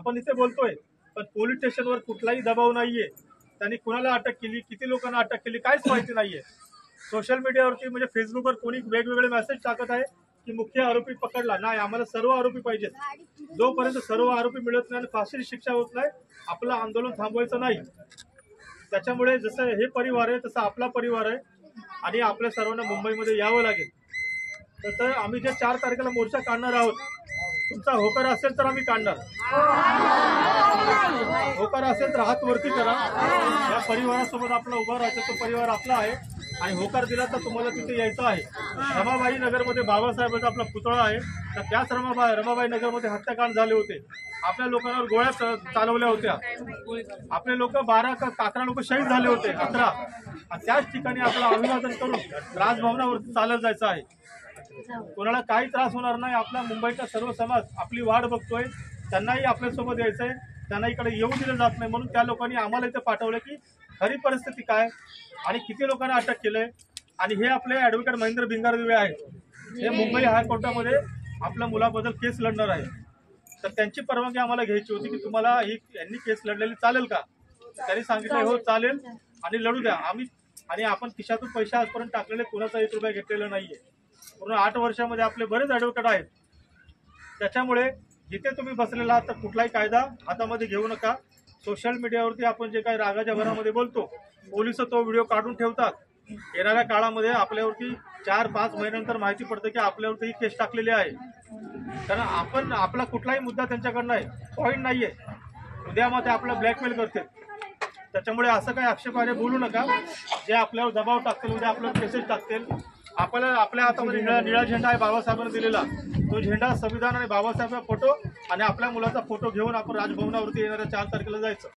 आपण इथे बोलतोय, पण पोलीस स्टेशनवर कुठलाही दबाव नाहीये. त्यांनी कुणाला अटक केली, किती लोकांना अटक केली, काहीच माहिती नाहीये. सोशल मीडियावरती म्हणजे फेसबुकवर कोणी वेगवेगळे मेसेज टाकत आहे की मुख्य आरोपी पकडला. नाही, आम्हाला सर्व आरोपी पाहिजेत. जोपर्यंत सर्व आरोपी मिळत नाही आणि फाशीची शिक्षा होत नाही, आपलं आंदोलन थांबवायचं नाही. त्याच्यामुळे जसं हे परिवार आहे तसं आपला परिवार आहे आणि आपल्या सर्वांना मुंबईमध्ये यावं लागेल. तर आम्ही जे 4 तारखेला मोर्चा काढणार आहोत, तुमचा होकार असेल तर आम्ही काढणार. होकार असेल तर हात वरती करा. या परिवारासोबत आपला उभा राहायचा, तो परिवार आपला आहे आणि होकार दिला तर तुम्हाला तिथे यायचं आहे. रमाबाई नगरमध्ये बाबासाहेबांचा आपला पुतळा आहे, तर त्याच रमाबाई नगरमध्ये हत्याकांड झाले होते. आपल्या लोकांवर गोळ्या चालवल्या होत्या. आपले लोक 11 लोक शहीद झाले होते, 11. आणि त्याच ठिकाणी आपलं अभिवादन करून राजभवनावरती चालत जायचं आहे. कोणाला काही त्रास होणार नाही. आपला मुंबईचा सर्व समाज आपली वाट बघतोय, त्यांनाही आपल्यासोबत यायचंय, त्यांना इकडे येऊ दिलं जात नाही. म्हणून त्या लोकांनी आम्हाला इथे पाठवलं की खरी परिस्थिती काय आणि किती लोकांना अटक केलंय. आणि हे आपले ॲडव्होकेट महेंद्र भिंगारदिवे आहेत, हे मुंबई हायकोर्टामध्ये आपल्या मुलाबद्दल केस लढणार आहे. तर त्यांची परवानगी आम्हाला घ्यायची होती की तुम्हाला यांनी केस लढलेली चालेल का. त्यांनी सांगितलं हो चालेल आणि लढू द्या. आणि आपण खिशातून पैसे आजपर्यंत टाकलेले, कुणाचा 1 रुपया घेतलेला नाहीये. पूर्ण 8 वर्षामध्ये आपले बरेच ॲडव्होकेट आहेत. त्याच्यामुळे जिथे तुम्ही बसलेला आहात तर कुठलाही कायदा हातामध्ये घेऊ नका. सोशल मीडियावरती आपण जे काही रागाच्या भरामध्ये बोलतो, पोलिस तो व्हिडिओ काढून ठेवतात. येणाऱ्या काळामध्ये आपल्यावरती 4-5 महिन्यानंतर माहिती पडते की आपल्यावरती ही केस टाकलेली आहे. कारण आपला कुठलाही मुद्दा त्यांच्याकडनं आहे, पॉईंट नाहीये. उद्या मग ते आपला ब्लॅकमेल करतील. त्याच्यामुळे असं काही आक्षेपार्ह बोलू नका. जे आपल्यावर दबाव टाकतील, उद्या आपल्यावर केसेस टाकतील. आपल्या हातामध्ये निळा झेंडा आहे बाबासाहेबांनी दिलेला. तो झेंडा, संविधान आणि बाबासाहेबांचा फोटो आणि आपल्या मुलाचा फोटो घेऊन आपण राजभवनावरती येणाऱ्या 4 तारखेला जायचं.